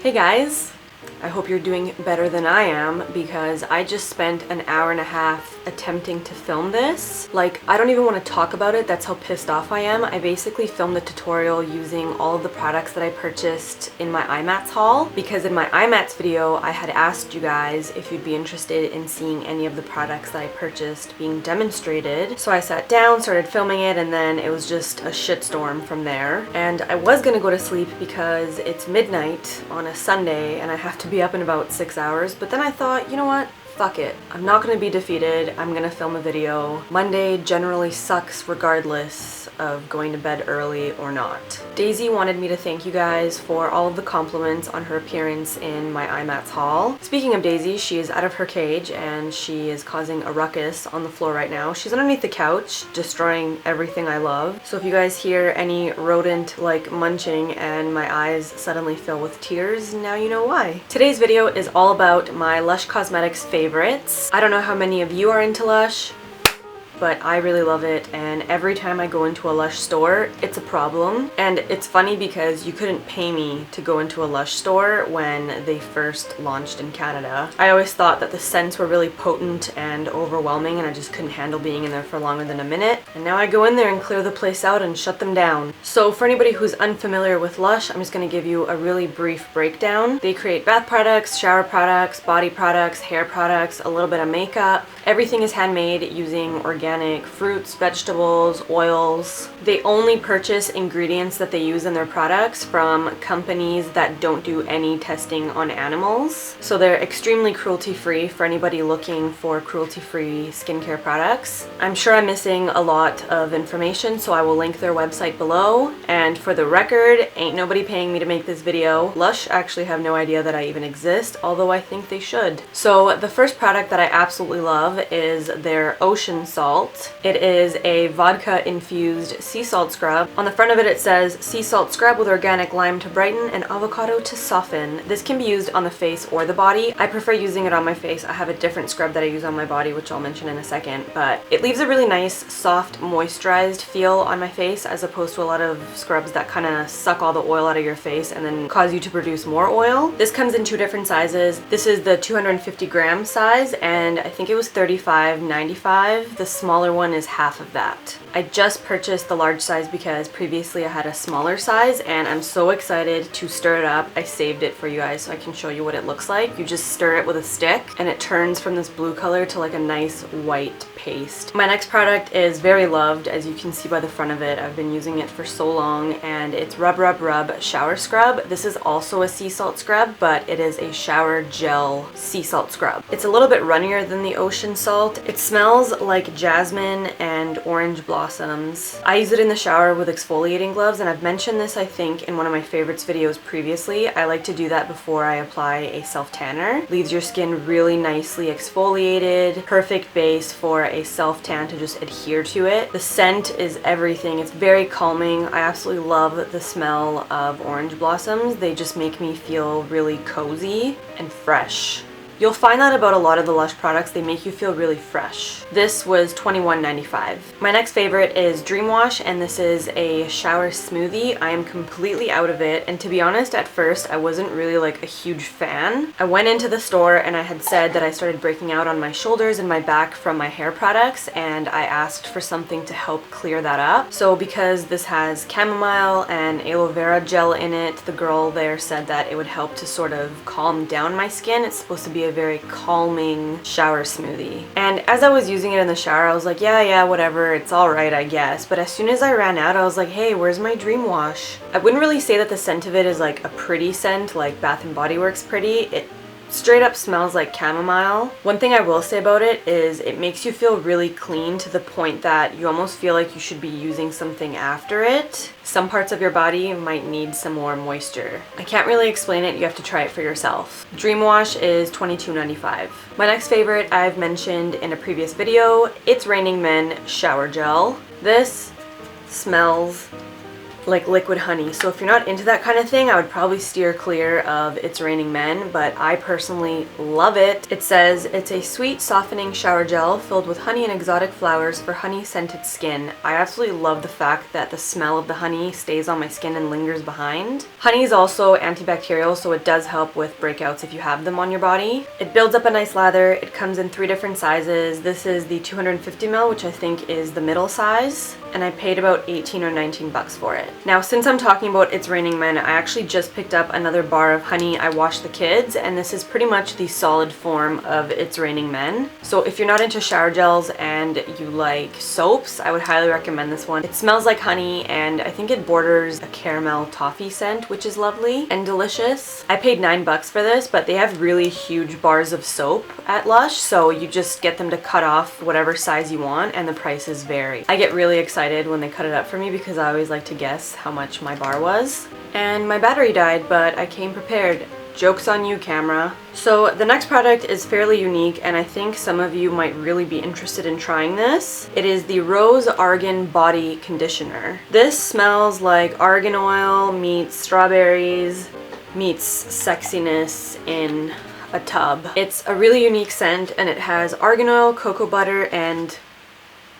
Hey guys! I hope you're doing better than I am because I just spent an hour and a half attempting to film this. Like, I don't even want to talk about it, that's how pissed off I am. I basically filmed the tutorial using all of the products that I purchased in my iMats haul because in my iMats video I had asked you guys if you'd be interested in seeing any of the products that I purchased being demonstrated. So I sat down, started filming it, and then it was just a shitstorm from there. And I was gonna go to sleep because it's midnight on a Sunday and I have to be up in about 6 hours, but then I thought, you know what? Fuck it. I'm not gonna be defeated. I'm gonna film a video. Monday generally sucks regardless of going to bed early or not. Daisy wanted me to thank you guys for all of the compliments on her appearance in my iMats haul. Speaking of Daisy, she is out of her cage and she is causing a ruckus on the floor right now. She's underneath the couch, destroying everything I love. So if you guys hear any rodent-like munching and my eyes suddenly fill with tears, now you know why. Today's video is all about my Lush Cosmetics favorites. I don't know how many of you are into Lush, but I really love it, and every time I go into a Lush store, it's a problem. And it's funny because you couldn't pay me to go into a Lush store when they first launched in Canada. I always thought that the scents were really potent and overwhelming and I just couldn't handle being in there for longer than a minute. And now I go in there and clear the place out and shut them down. So for anybody who's unfamiliar with Lush, I'm just gonna give you a really brief breakdown. They create bath products, shower products, body products, hair products, a little bit of makeup. Everything is handmade using organic fruits, vegetables, oils. They only purchase ingredients that they use in their products from companies that don't do any testing on animals. So they're extremely cruelty-free for anybody looking for cruelty-free skincare products. I'm sure I'm missing a lot of information, so I will link their website below. And for the record, ain't nobody paying me to make this video. Lush actually have no idea that I even exist, although I think they should. So the first product that I absolutely love is their Ocean Salt. It is a vodka-infused sea salt scrub. On the front of it, it says, sea salt scrub with organic lime to brighten and avocado to soften. This can be used on the face or the body. I prefer using it on my face. I have a different scrub that I use on my body, which I'll mention in a second, but it leaves a really nice, soft, moisturized feel on my face as opposed to a lot of scrubs that kind of suck all the oil out of your face and then cause you to produce more oil. This comes in two different sizes. This is the 250 gram size, and I think it was $35.95. The smaller one is half of that. I just purchased the large size because previously I had a smaller size, and I'm so excited to stir it up. I saved it for you guys so I can show you what it looks like. You just stir it with a stick and it turns from this blue color to like a nice white paste. My next product is very loved, as you can see by the front of it. I've been using it for so long, and it's Rub Rub Rub Shower Scrub. This is also a sea salt scrub, but it is a shower gel sea salt scrub. It's a little bit runnier than the Ocean Salt. It smells like jasmine and orange blossoms. I use it in the shower with exfoliating gloves, and I've mentioned this I think in one of my favorites videos previously. I like to do that before I apply a self-tanner. Leaves your skin really nicely exfoliated, perfect base for a self-tan to just adhere to it. The scent is everything. It's very calming. I absolutely love the smell of orange blossoms. They just make me feel really cozy and fresh. You'll find that about a lot of the Lush products, they make you feel really fresh. This was $21.95. My next favorite is Dreamwash, and this is a shower smoothie. I am completely out of it, and to be honest, at first I wasn't really like a huge fan. I went into the store and I had said that I started breaking out on my shoulders and my back from my hair products, and I asked for something to help clear that up. So because this has chamomile and aloe vera gel in it, the girl there said that it would help to sort of calm down my skin. It's supposed to be a very calming shower smoothie. And as I was using it in the shower, I was like, yeah, whatever, it's alright, I guess. But as soon as I ran out, I was like, hey, where's my Dreamwash? I wouldn't really say that the scent of it is like a pretty scent, like Bath & Body Works pretty. It straight up smells like chamomile. One thing I will say about it is it makes you feel really clean to the point that you almost feel like you should be using something after it. Some parts of your body might need some more moisture. I can't really explain it, you have to try it for yourself. Dreamwash is $22.95. My next favorite I've mentioned in a previous video, it's Raining Men Shower Gel. This smells like liquid honey. So if you're not into that kind of thing, I would probably steer clear of It's Raining Men, but I personally love it. It says it's a sweet softening shower gel filled with honey and exotic flowers for honey scented skin. I absolutely love the fact that the smell of the honey stays on my skin and lingers behind. Honey is also antibacterial, so it does help with breakouts if you have them on your body. It builds up a nice lather. It comes in 3 different sizes. This is the 250 ml, which I think is the middle size, and I paid about 18 or 19 bucks for it. Now, since I'm talking about It's Raining Men, I actually just picked up another bar of Honey I Washed the Kids, and this is pretty much the solid form of It's Raining Men. So if you're not into shower gels and you like soaps, I would highly recommend this one. It smells like honey, and I think it borders a caramel toffee scent, which is lovely and delicious. I paid 9 bucks for this, but they have really huge bars of soap at Lush, so you just get them to cut off whatever size you want, and the prices vary. I get really excited when they cut it up for me because I always like to guess how much my bar was. And my battery died, but I came prepared. Joke's on you, camera. So the next product is fairly unique, and I think some of you might really be interested in trying this. It is the Rose Argan Body Conditioner. This smells like argan oil meets strawberries meets sexiness in a tub. It's a really unique scent, and it has argan oil, cocoa butter, and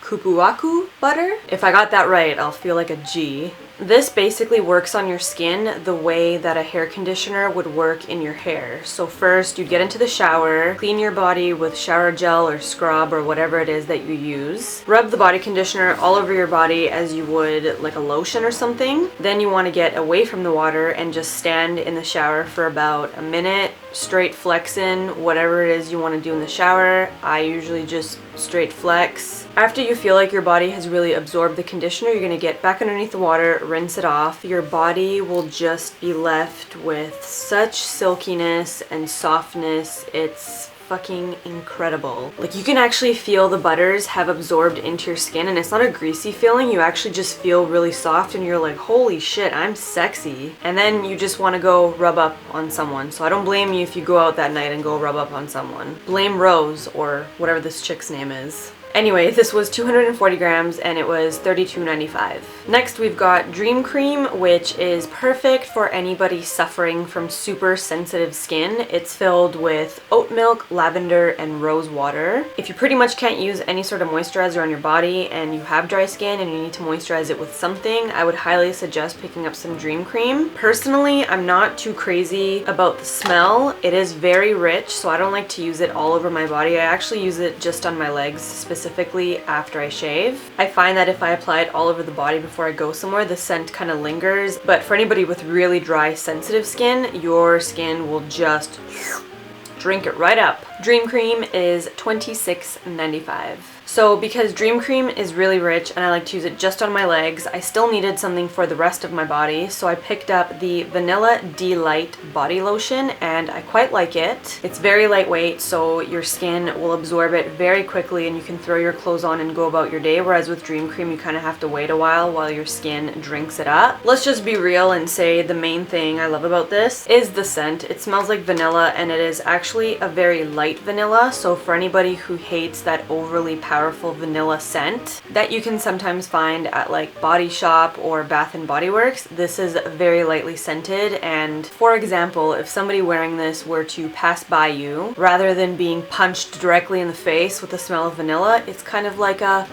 kupuaku butter. If I got that right, I'll feel like a G. This basically works on your skin the way that a hair conditioner would work in your hair. So first, you'd get into the shower, clean your body with shower gel or scrub or whatever it is that you use. Rub the body conditioner all over your body as you would like a lotion or something. Then you want to get away from the water and just stand in the shower for about a minute, straight flexing whatever it is you want to do in the shower. I usually just straight flex. After you feel like your body has really absorbed the conditioner, you're going to get back underneath the water, rinse it off. Your body will just be left with such silkiness and softness. It's fucking incredible. Like, you can actually feel the butters have absorbed into your skin, and it's not a greasy feeling. You actually just feel really soft, and you're like, holy shit, I'm sexy. And then you just want to go rub up on someone. So I don't blame you if you go out that night and go rub up on someone. Blame Rose, or whatever this chick's name is. Anyway, this was 240 grams and it was $32.95. Next, we've got Dream Cream, which is perfect for anybody suffering from super sensitive skin. It's filled with oat milk, lavender, and rose water. If you pretty much can't use any sort of moisturizer on your body and you have dry skin and you need to moisturize it with something, I would highly suggest picking up some Dream Cream. Personally, I'm not too crazy about the smell. It is very rich, so I don't like to use it all over my body. I actually use it just on my legs, specifically after I shave. I find that if I apply it all over the body before I go somewhere, the scent kind of lingers. But for anybody with really dry, sensitive skin, your skin will just drink it right up. Dream Cream is $26.95. So because Dream Cream is really rich and I like to use it just on my legs, I still needed something for the rest of my body, so I picked up the Vanilla Dee-Lite body lotion, and I quite like it. It's very lightweight, so your skin will absorb it very quickly and you can throw your clothes on and go about your day, whereas with Dream Cream you kind of have to wait a while your skin drinks it up. Let's just be real and say the main thing I love about this is the scent. It smells like vanilla, and it is actually a very light vanilla, so for anybody who hates that overly powerful vanilla scent that you can sometimes find at like Body Shop or Bath and Body Works, this is very lightly scented. And for example, if somebody wearing this were to pass by you, rather than being punched directly in the face with the smell of vanilla, it's kind of like a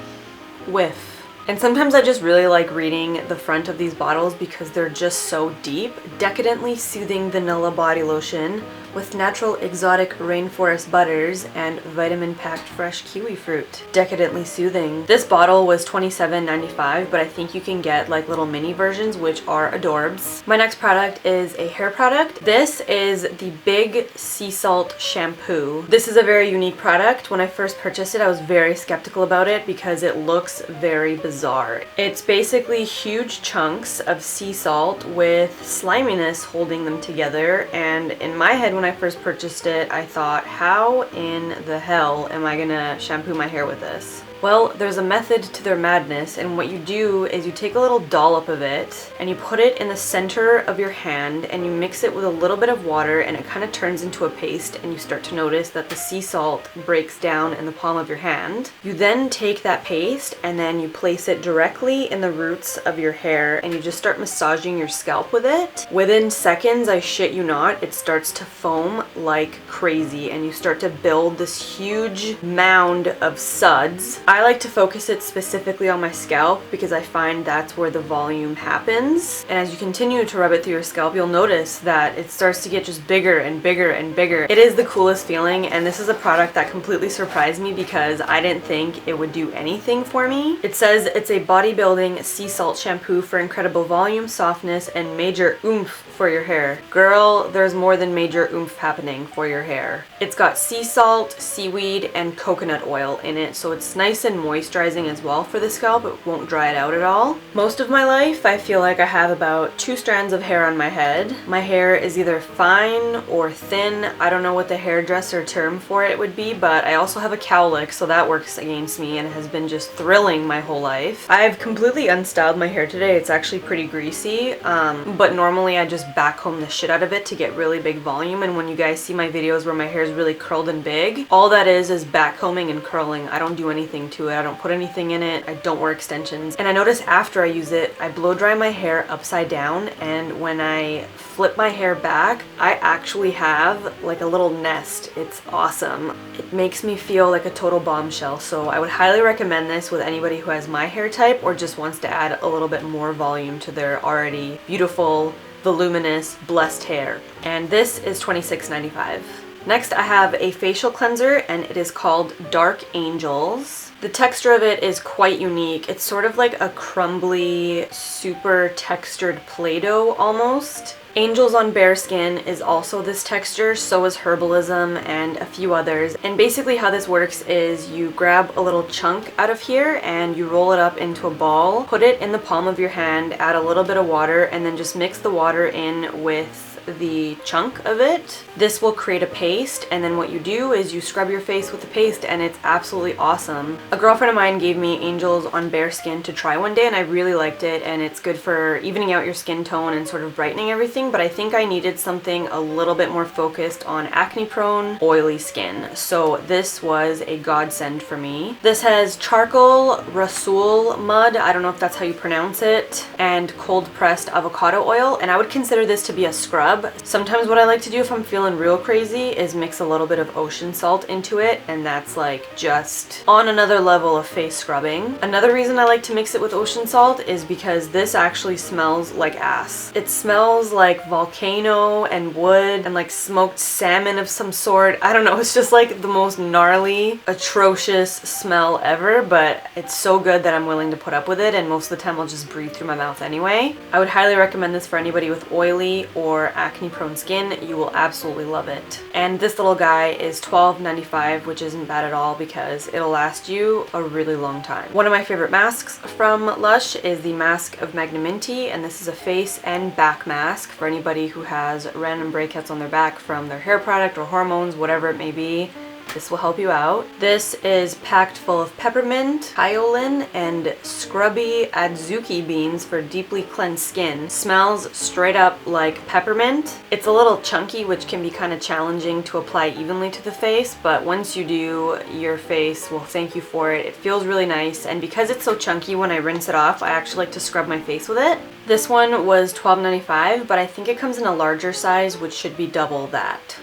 whiff. And sometimes I just really like reading the front of these bottles because they're just so deep. Decadently soothing vanilla body lotion with natural exotic rainforest butters and vitamin-packed fresh kiwi fruit. Decadently soothing. This bottle was $27.95, but I think you can get like little mini versions, which are adorbs. My next product is a hair product. This is the Big Sea Salt Shampoo. This is a very unique product. When I first purchased it, I was very skeptical about it because it looks very bizarre. It's basically huge chunks of sea salt with sliminess holding them together, and in my head when I first purchased it, I thought, how in the hell am I gonna shampoo my hair with this? Well, there's a method to their madness, and what you do is you take a little dollop of it and you put it in the center of your hand and you mix it with a little bit of water, and it kind of turns into a paste, and you start to notice that the sea salt breaks down in the palm of your hand. You then take that paste and then you place it directly in the roots of your hair and you just start massaging your scalp with it. Within seconds, I shit you not, it starts to foam like crazy and you start to build this huge mound of suds. I like to focus it specifically on my scalp because I find that's where the volume happens. And as you continue to rub it through your scalp, you'll notice that it starts to get just bigger and bigger and bigger. It is the coolest feeling, and this is a product that completely surprised me because I didn't think it would do anything for me. It says it's a bodybuilding sea salt shampoo for incredible volume, softness, and major oomph for your hair. Girl, there's more than major oomph happening for your hair. It's got sea salt, seaweed, and coconut oil in it, so it's nice and moisturizing as well for the scalp. It won't dry it out at all. Most of my life, I feel like I have about 2 strands of hair on my head. My hair is either fine or thin. I don't know what the hairdresser term for it would be, but I also have a cowlick, so that works against me and has been just thrilling my whole life. I've completely unstyled my hair today. It's actually pretty greasy, but normally I just backcomb the shit out of it to get really big volume, and when you guys see my videos where my hair is really curled and big, all that is backcombing and curling. I don't do anything to it. I don't put anything in it. I don't wear extensions. And I notice after I use it, I blow dry my hair upside down, and when I flip my hair back, I actually have like a little nest. It's awesome. It makes me feel like a total bombshell, so I would highly recommend this with anybody who has my hair type or just wants to add a little bit more volume to their already beautiful, voluminous, blessed hair. And this is $26.95. Next, I have a facial cleanser, and it is called Dark Angels. The texture of it is quite unique. It's sort of like a crumbly, super textured Play-Doh almost. Angels on Bare Skin is also this texture, so is Herbalism and a few others. And basically how this works is you grab a little chunk out of here and you roll it up into a ball, put it in the palm of your hand, add a little bit of water, and then just mix the water in with the chunk of it. This will create a paste, and then what you do is you scrub your face with the paste, and it's absolutely awesome. A girlfriend of mine gave me Angels on Bare Skin to try one day, and I really liked it, and it's good for evening out your skin tone and sort of brightening everything, but I think I needed something a little bit more focused on acne prone, oily skin, so this was a godsend for me. This has charcoal rasool mud, I don't know if that's how you pronounce it, and cold pressed avocado oil, and I would consider this to be a scrub. Sometimes what I like to do if I'm feeling real crazy is mix a little bit of ocean salt into it, and that's like just on another level of face scrubbing. Another reason I like to mix it with ocean salt is because this actually smells like ass. It smells like volcano and wood and like smoked salmon of some sort. I don't know, it's just like the most gnarly, atrocious smell ever, but it's so good that I'm willing to put up with it, and most of the time I'll just breathe through my mouth anyway. I would highly recommend this for anybody with oily or acne prone skin. You will absolutely love it. And this little guy is $12.95, which isn't bad at all because it'll last you a really long time. One of my favorite masks from Lush is the Mask of Magnaminty, and this is a face and back mask for anybody who has random breakouts on their back from their hair product or hormones, whatever it may be. This will help you out. This is packed full of peppermint, hyaline, and scrubby adzuki beans for deeply cleansed skin. Smells straight up like peppermint. It's a little chunky, which can be kind of challenging to apply evenly to the face, but once you do, your face will thank you for it. It feels really nice, and because it's so chunky, when I rinse it off, I actually like to scrub my face with it. This one was $12.95, but I think it comes in a larger size, which should be double that.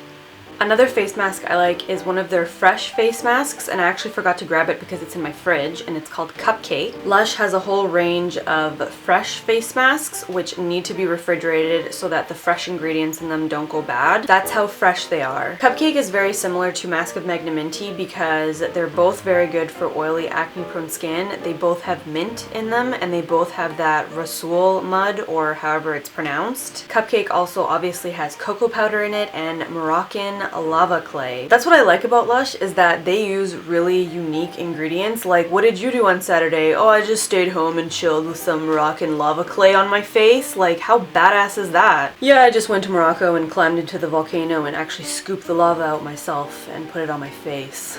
Another face mask I like is one of their fresh face masks, and I actually forgot to grab it because it's in my fridge, and it's called Cupcake. Lush has a whole range of fresh face masks which need to be refrigerated so that the fresh ingredients in them don't go bad. That's how fresh they are. Cupcake is very similar to Mask of Magnaminty because they're both very good for oily, acne-prone skin. They both have mint in them, and they both have that rasool mud, or however it's pronounced. Cupcake also obviously has cocoa powder in it and Moroccan lava clay. That's what I like about Lush, is that they use really unique ingredients. Like, what did you do on Saturday? Oh, I just stayed home and chilled with some Moroccan lava clay on my face. Like, how badass is that? Yeah, I just went to Morocco and climbed into the volcano and actually scooped the lava out myself and put it on my face.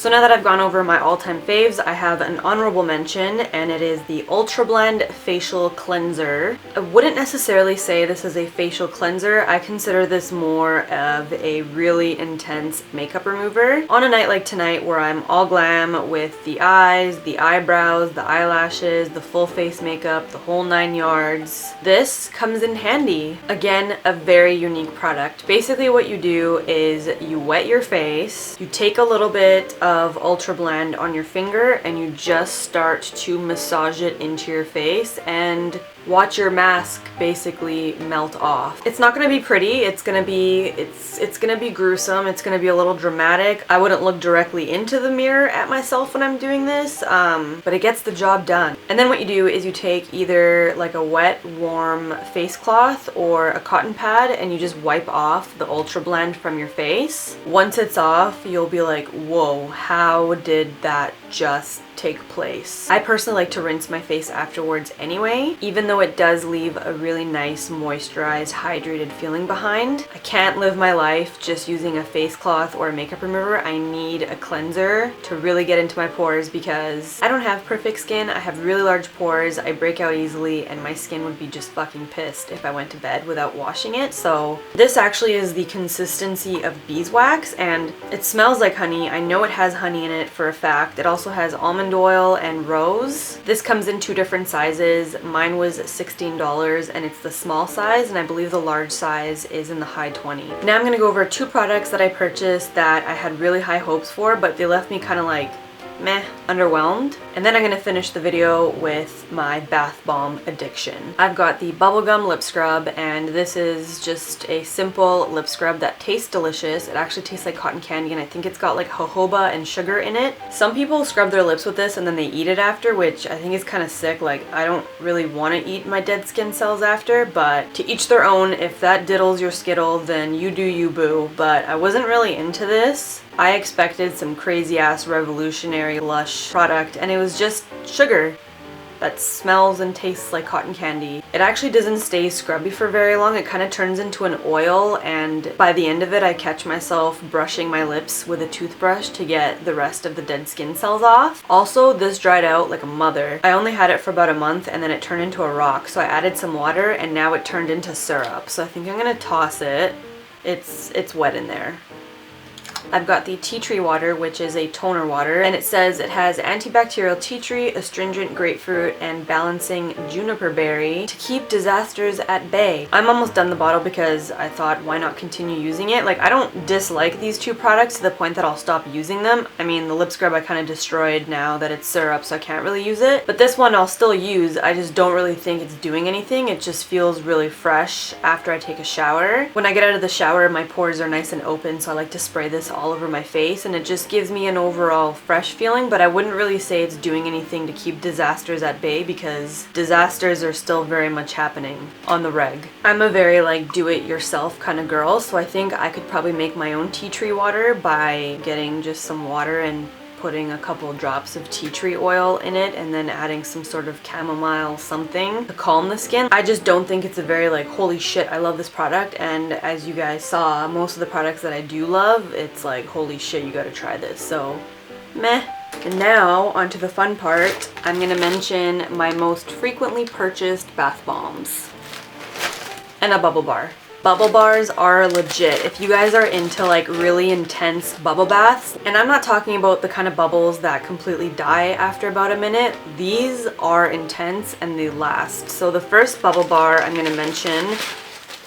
So now that I've gone over my all-time faves, I have an honorable mention, and it is the Ultrabland Facial Cleanser. I wouldn't necessarily say this is a facial cleanser. I consider this more of a really intense makeup remover. On a night like tonight where I'm all glam with the eyes, the eyebrows, the eyelashes, the full face makeup, the whole 9 yards, this comes in handy. Again, a very unique product. Basically what you do is you wet your face, you take a little bit of Ultrabland on your finger, and you just start to massage it into your face and watch your mask basically melt off. It's not gonna be pretty, it's gonna be gruesome, it's gonna be a little dramatic. I wouldn't look directly into the mirror at myself when I'm doing this, but it gets the job done. And then what you do is you take either like a wet, warm face cloth or a cotton pad, and you just wipe off the Ultrabland from your face. Once it's off, you'll be like, whoa, how did that just take place? I personally like to rinse my face afterwards anyway, even though it does leave a really nice moisturized, hydrated feeling behind. I can't live my life just using a face cloth or a makeup remover. I need a cleanser to really get into my pores because I don't have perfect skin. I have really large pores, I break out easily, and my skin would be just fucking pissed if I went to bed without washing it. So this actually is the consistency of beeswax, and it smells like honey. I know it has honey in it for a fact. It also has almond oil and rose. This comes in 2 different sizes. Mine was $16 and it's the small size, and I believe the large size is in the high 20. Now I'm gonna go over 2 products that I purchased that I had really high hopes for, but they left me kind of like meh, underwhelmed. And then I'm gonna finish the video with my bath bomb addiction. I've got the bubblegum lip scrub, and this is just a simple lip scrub that tastes delicious. It actually tastes like cotton candy, and I think it's got like jojoba and sugar in it. Some people scrub their lips with this and then they eat it after, which I think is kind of sick. Like, I don't really want to eat my dead skin cells after, but to each their own. If that diddles your skittle, then you do you, boo. But I wasn't really into this. I expected some crazy ass revolutionary Lush product, and it was just sugar that smells and tastes like cotton candy. It actually doesn't stay scrubby for very long. It kind of turns into an oil, and by the end of it I catch myself brushing my lips with a toothbrush to get the rest of the dead skin cells off. Also, this dried out like a mother. I only had it for about a month and then it turned into a rock, so I added some water and now it turned into syrup. So I think I'm gonna toss it. It's wet in there. I've got the tea tree water, which is a toner water, and it says it has antibacterial tea tree, astringent grapefruit, and balancing juniper berry to keep disasters at bay. I'm almost done the bottle because I thought, why not continue using it? Like, I don't dislike these 2 products to the point that I'll stop using them. I mean, the lip scrub I kind of destroyed now that it's syrup, so I can't really use it. But this one I'll still use. I just don't really think it's doing anything. It just feels really fresh after I take a shower. When I get out of the shower, my pores are nice and open, so I like to spray this all over my face, and it just gives me an overall fresh feeling, but I wouldn't really say it's doing anything to keep disasters at bay because disasters are still very much happening on the reg. I'm a very like do-it-yourself kind of girl, so I think I could probably make my own tea tree water by getting just some water and putting a couple drops of tea tree oil in it and then adding some sort of chamomile something to calm the skin. I just don't think it's a very like, holy shit, I love this product. And as you guys saw, most of the products that I do love, it's like, holy shit, you gotta try this. So, meh. And now, onto the fun part. I'm gonna mention my most frequently purchased bath bombs. And a bubble bar. Bubble bars are legit. If you guys are into like really intense bubble baths, and I'm not talking about the kind of bubbles that completely die after about a minute, these are intense and they last. So the first bubble bar I'm gonna mention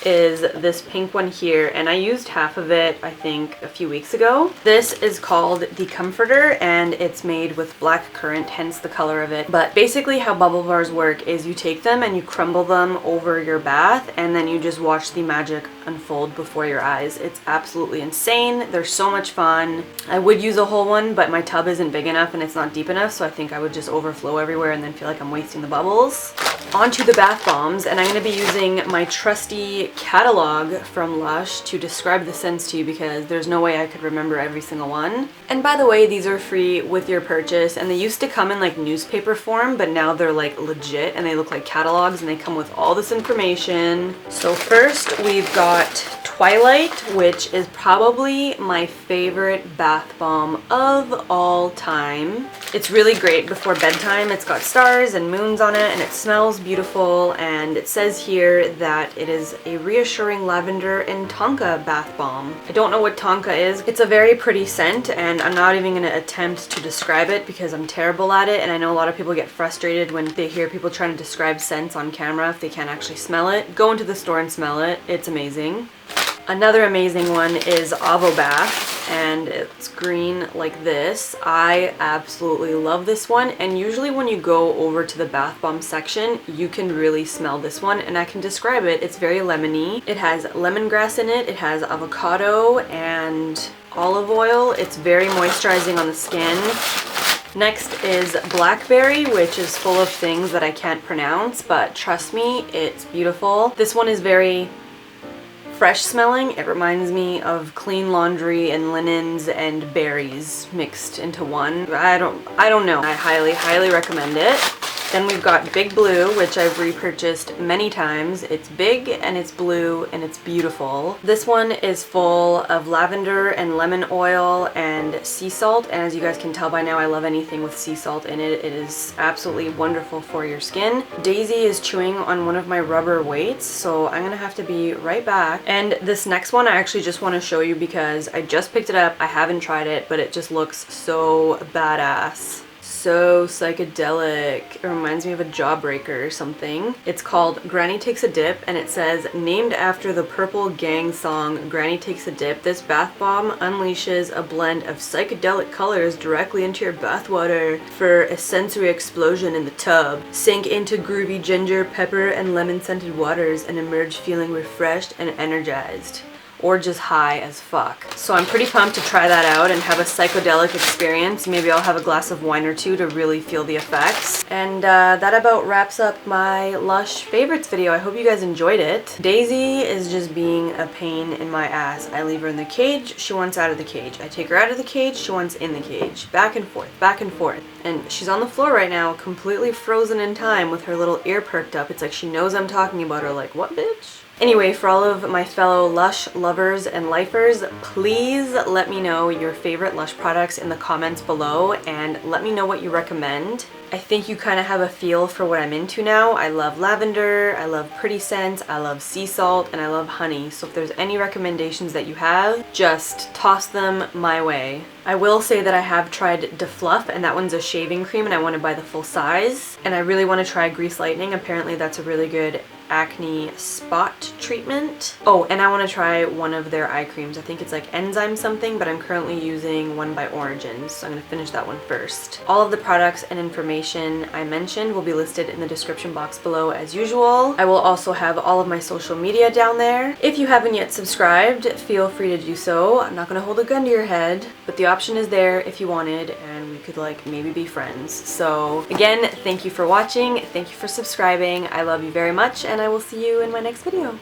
is this pink one here, and I used half of it I think a few weeks ago. This is called the Comforter, and it's made with black currant, hence the color of it. But basically how bubble bars work is you take them and you crumble them over your bath, and then you just watch the magic unfold before your eyes. It's absolutely insane. They're so much fun. I would use a whole one, but my tub isn't big enough and it's not deep enough, so I think I would just overflow everywhere and then feel like I'm wasting the bubbles. Onto the bath bombs, and I'm going to be using my trusty catalog from Lush to describe the scents to you because there's no way I could remember every single one. And by the way, these are free with your purchase, and they used to come in like newspaper form, but now they're like legit and they look like catalogs and they come with all this information. So first we've got Twilight, which is probably my favorite bath bomb of all time. It's really great before bedtime. It's got stars and moons on it, and it smells beautiful, and it says here that it is a reassuring lavender and tonka bath bomb. I don't know what tonka is. It's a very pretty scent, and I'm not even going to attempt to describe it because I'm terrible at it, and I know a lot of people get frustrated when they hear people trying to describe scents on camera if they can't actually smell it. Go into the store and smell it. It's amazing. Another amazing one is Avo Bath, and it's green like this. I absolutely love this one, and usually when you go over to the bath bomb section, you can really smell this one, and I can describe it. It's very lemony. It has lemongrass in it. It has avocado and olive oil. It's very moisturizing on the skin. Next is Blackberry, which is full of things that I can't pronounce, but trust me, it's beautiful. This one is very fresh smelling. It reminds me of clean laundry and linens and berries mixed into one. I don't know. I highly recommend it. Then we've got Big Blue, which I've repurchased many times. It's big and it's blue and it's beautiful. This one is full of lavender and lemon oil and sea salt, and as you guys can tell by now, I love anything with sea salt in it. It is absolutely wonderful for your skin. Daisy is chewing on one of my rubber weights, so I'm gonna have to be right back. And this next one I actually just want to show you because I just picked it up. I haven't tried it, but it just looks so badass. So psychedelic. It reminds me of a Jawbreaker or something. It's called Granny Takes a Dip, and it says, named after the Purple Gang song Granny Takes a Dip, this bath bomb unleashes a blend of psychedelic colors directly into your bathwater for a sensory explosion in the tub. Sink into groovy ginger, pepper, and lemon scented waters and emerge feeling refreshed and energized. Or just high as fuck. So I'm pretty pumped to try that out and have a psychedelic experience. Maybe I'll have a glass of wine or two to really feel the effects. And that about wraps up my Lush favorites video. I hope you guys enjoyed it. Daisy is just being a pain in my ass. I leave her in the cage, she wants out of the cage. I take her out of the cage, she wants in the cage. Back and forth, back and forth. And she's on the floor right now, completely frozen in time with her little ear perked up. It's like she knows I'm talking about her, like, what, bitch? Anyway, for all of my fellow Lush lovers and lifers, please let me know your favorite Lush products in the comments below and let me know what you recommend. I think you kind of have a feel for what I'm into now. I love lavender, I love pretty scents, I love sea salt, and I love honey. So if there's any recommendations that you have, just toss them my way. I will say that I have tried DeFluff, and that one's a shaving cream, and I want to buy the full size. And I really want to try Grease Lightning. Apparently that's a really good acne spot treatment. Oh, and I want to try one of their eye creams. I think it's like enzyme something, but I'm currently using one by Origins, so I'm going to finish that one first. All of the products and information I mentioned will be listed in the description box below as usual. I will also have all of my social media down there. If you haven't yet subscribed, feel free to do so. I'm not going to hold a gun to your head, but the option is there if you wanted, and we could like maybe be friends. So again, thank you for watching, thank you for subscribing, I love you very much, and I will see you in my next video.